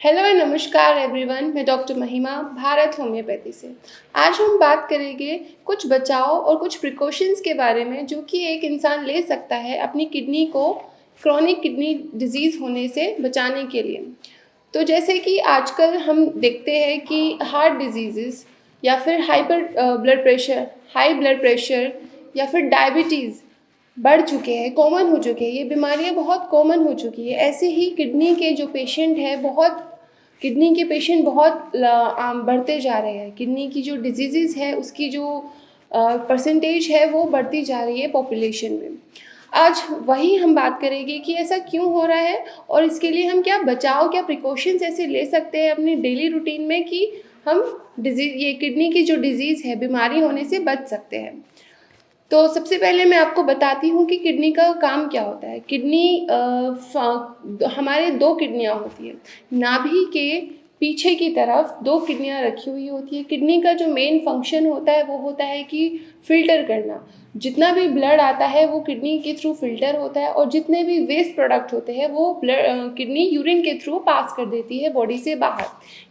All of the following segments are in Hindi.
हेलो एंड नमस्कार एवरीवन, मैं डॉक्टर महिमा भारत होम्योपैथी से। आज हम बात करेंगे कुछ बचाव और कुछ प्रिकॉशंस के बारे में जो कि एक इंसान ले सकता है अपनी किडनी को क्रॉनिक किडनी डिजीज़ होने से बचाने के लिए। तो जैसे कि आजकल हम देखते हैं कि हार्ट डिजीज़ या फिर हाई ब्लड प्रेशर या फिर डायबिटीज़ बढ़ चुके हैं, कॉमन हो चुके हैं। ये बीमारियाँ बहुत कॉमन हो चुकी है। ऐसे ही किडनी के पेशेंट बहुत बढ़ते जा रहे हैं। किडनी की जो डिजीज़ है उसकी जो परसेंटेज है वो बढ़ती जा रही है पॉपुलेशन में। आज वही हम बात करेंगे कि ऐसा क्यों हो रहा है और इसके लिए हम क्या प्रिकॉशंस ऐसे ले सकते हैं अपनी डेली रूटीन में कि हम ये किडनी की जो डिजीज़ है, बीमारी होने से बच सकते हैं। तो सबसे पहले मैं आपको बताती हूँ कि किडनी का काम क्या होता है। हमारे 2 किडनियाँ होती हैं। नाभि के पीछे की तरफ 2 किडनियाँ रखी हुई होती हैं। किडनी का जो मेन फंक्शन होता है वो होता है कि फ़िल्टर करना। जितना भी ब्लड आता है वो किडनी के थ्रू फ़िल्टर होता है और जितने भी वेस्ट प्रोडक्ट होते हैं वो किडनी यूरिन के थ्रू पास कर देती है बॉडी से बाहर।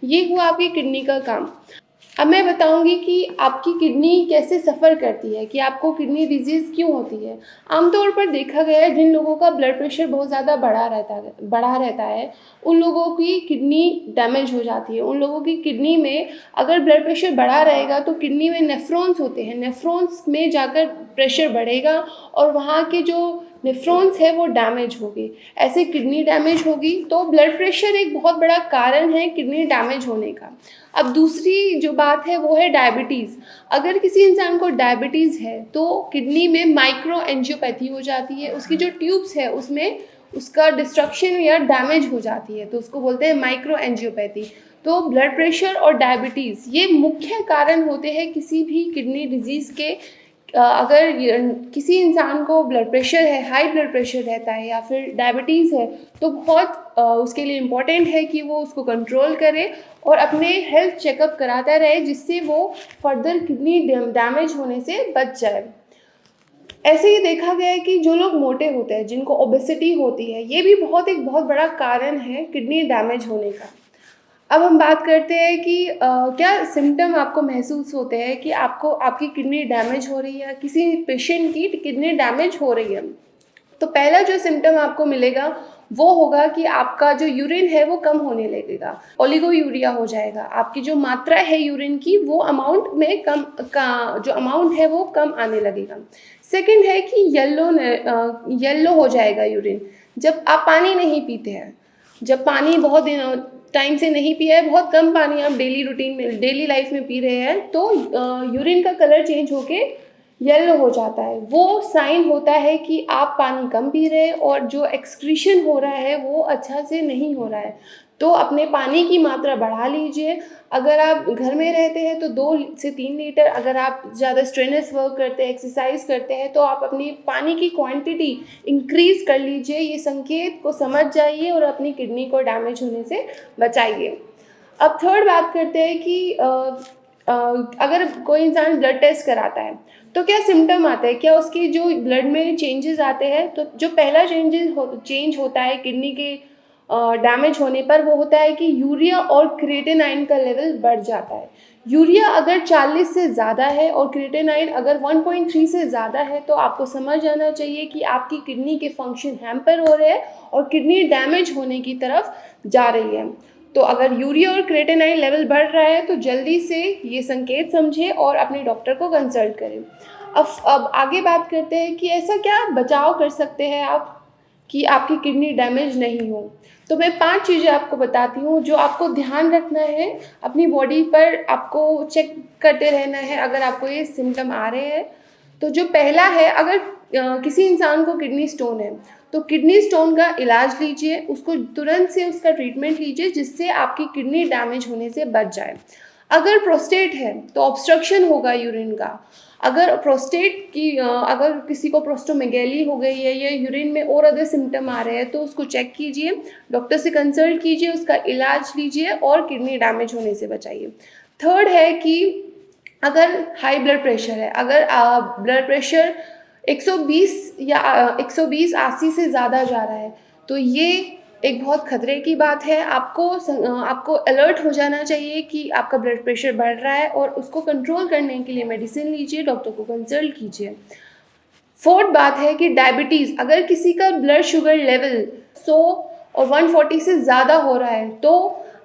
ये हुआ आपकी किडनी का काम। अब मैं बताऊँगी कि आपकी किडनी कैसे सफ़र करती है, कि आपको किडनी डिज़ीज़ क्यों होती है। आमतौर पर देखा गया है जिन लोगों का ब्लड प्रेशर बहुत ज़्यादा बढ़ा रहता है, उन लोगों की किडनी डैमेज हो जाती है। उन लोगों की किडनी में अगर ब्लड प्रेशर बढ़ा रहेगा तो किडनी में नेफ्रॉन्स होते हैं, नेफ्रॉन्स में जाकर प्रेशर बढ़ेगा और वहाँ के जो नेफ्रॉन्स है वो डैमेज होगी। ऐसे किडनी डैमेज होगी तो ब्लड प्रेशर एक बहुत बड़ा कारण है किडनी डैमेज होने का। अब दूसरी जो बात है वो है डायबिटीज़। अगर किसी इंसान को डायबिटीज़ है तो किडनी में माइक्रो एंजियोपैथी हो जाती है। उसकी जो ट्यूब्स है उसमें उसका डिस्ट्रक्शन या डैमेज हो जाती है, तो उसको बोलते हैं माइक्रो एंजियोपैथी। तो ब्लड प्रेशर और डायबिटीज़ ये मुख्य कारण होते हैं किसी भी किडनी डिजीज़ के। अगर किसी इंसान को ब्लड प्रेशर है, हाई ब्लड प्रेशर रहता है या फिर डायबिटीज़ है तो बहुत उसके लिए इम्पॉर्टेंट है कि वो उसको कंट्रोल करे और अपने हेल्थ चेकअप कराता रहे, जिससे वो फर्दर किडनी डैमेज होने से बच जाए। ऐसे ही देखा गया है कि जो लोग मोटे होते हैं, जिनको ओबेसिटी होती है, ये भी एक बहुत बड़ा कारण है किडनी डैमेज होने का। अब हम बात करते हैं कि क्या सिम्पटम आपको महसूस होते हैं कि आपकी किडनी डैमेज हो रही है, किसी पेशेंट की किडनी डैमेज हो रही है। तो पहला जो सिम्पटम आपको मिलेगा वो होगा कि आपका जो यूरिन है वो कम होने लगेगा, ओलिगोयूरिया हो जाएगा। आपकी जो मात्रा है यूरिन की वो अमाउंट में जो अमाउंट है वो कम आने लगेगा। सेकंड है कि येलो हो जाएगा यूरिन। जब आप पानी नहीं पीते हैं, जब पानी बहुत दिन टाइम से नहीं पिया है, बहुत कम पानी आप डेली लाइफ में पी रहे हैं, तो यूरिन का कलर चेंज होके येलो हो जाता है। वो साइन होता है कि आप पानी कम पी रहे हैं और जो एक्सक्रीशन हो रहा है वो अच्छा से नहीं हो रहा है। तो अपने पानी की मात्रा बढ़ा लीजिए। अगर आप घर में रहते हैं तो 2 से 3 लीटर, अगर आप ज़्यादा स्ट्रेनस वर्क करते हैं, एक्सरसाइज करते हैं, तो आप अपनी पानी की क्वांटिटी इंक्रीज़ कर लीजिए। ये संकेत को समझ जाइए और अपनी किडनी को डैमेज होने से बचाइए। अब थर्ड बात करते हैं कि अगर कोई इंसान ब्लड टेस्ट कराता है तो क्या सिम्पटम आते हैं, क्या उसकी जो ब्लड में चेंजेस आते हैं। तो जो पहला चेंज होता है किडनी के डैमेज होने पर वो होता है कि यूरिया और क्रिएटिनाइन का लेवल बढ़ जाता है। यूरिया अगर 40 से ज़्यादा है और क्रिएटिनाइन अगर 1.3 से ज़्यादा है तो आपको समझ आना चाहिए कि आपकी किडनी के फंक्शन हैम्पर हो रहे हैं और किडनी डैमेज होने की तरफ जा रही है। तो अगर यूरिया और क्रिएटिनाइन लेवल बढ़ रहा है तो जल्दी से ये संकेत समझें और अपने डॉक्टर को कंसल्ट करें। अब आगे बात करते हैं कि ऐसा क्या बचाव कर सकते हैं आप कि आपकी किडनी डैमेज नहीं हो। तो मैं 5 चीज़ें आपको बताती हूँ जो आपको ध्यान रखना है। अपनी बॉडी पर आपको चेक करते रहना है अगर आपको ये सिम्पटम आ रहे हैं। तो जो पहला है, अगर किसी इंसान को किडनी स्टोन है तो किडनी स्टोन का इलाज लीजिए, उसको तुरंत से उसका ट्रीटमेंट लीजिए जिससे आपकी किडनी डैमेज होने से बच जाए। अगर प्रोस्टेट है तो ऑब्स्ट्रक्शन होगा यूरिन का। अगर किसी को प्रोस्टोमेगैली हो गई है या यूरिन में और अदर सिम्पटम आ रहे हैं तो उसको चेक कीजिए, डॉक्टर से कंसल्ट कीजिए, उसका इलाज लीजिए और किडनी डैमेज होने से बचाइए। थर्ड है कि अगर हाई ब्लड प्रेशर है, अगर ब्लड प्रेशर 120 80 से ज़्यादा जा रहा है तो ये एक बहुत खतरे की बात है। आपको अलर्ट हो जाना चाहिए कि आपका ब्लड प्रेशर बढ़ रहा है और उसको कंट्रोल करने के लिए मेडिसिन लीजिए, डॉक्टर को कंसल्ट कीजिए। फोर्थ बात है कि डायबिटीज़, अगर किसी का ब्लड शुगर लेवल 100 और 140 से ज़्यादा हो रहा है तो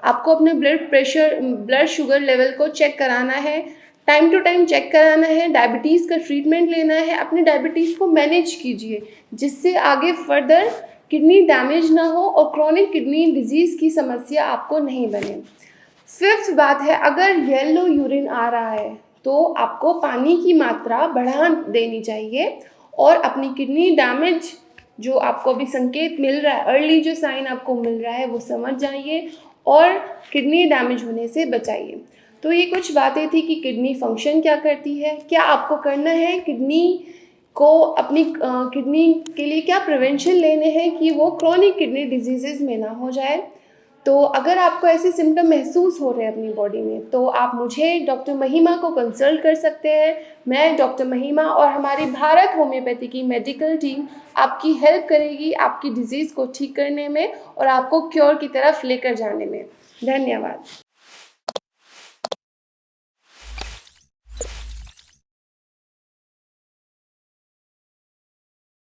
आपको अपने ब्लड शुगर लेवल को चेक कराना है, टाइम टू टाइम चेक कराना है, डायबिटीज़ का ट्रीटमेंट लेना है, अपनी डायबिटीज़ को मैनेज कीजिए जिससे आगे फर्दर किडनी डैमेज ना हो और क्रॉनिक किडनी डिजीज़ की समस्या आपको नहीं बने। फिफ्थ बात है, अगर येलो यूरिन आ रहा है तो आपको पानी की मात्रा बढ़ा देनी चाहिए और अपनी किडनी डैमेज जो आपको अभी संकेत मिल रहा है, अर्ली जो साइन आपको मिल रहा है वो समझ जाइए और किडनी डैमेज होने से बचाइए। तो ये कुछ बातें थी कि किडनी फंक्शन क्या करती है, क्या आपको करना है, किडनी को अपनी किडनी के लिए क्या प्रिवेंशन लेने हैं कि वो क्रॉनिक किडनी डिजीज़ेज़ में ना हो जाए। तो अगर आपको ऐसे सिम्पटम महसूस हो रहे हैं अपनी बॉडी में तो आप मुझे डॉक्टर महिमा को कंसल्ट कर सकते हैं। मैं डॉक्टर महिमा और हमारी भारत होम्योपैथी की मेडिकल टीम आपकी हेल्प करेगी आपकी डिज़ीज़ को ठीक करने में और आपको क्योर की तरफ लेकर जाने में। धन्यवाद।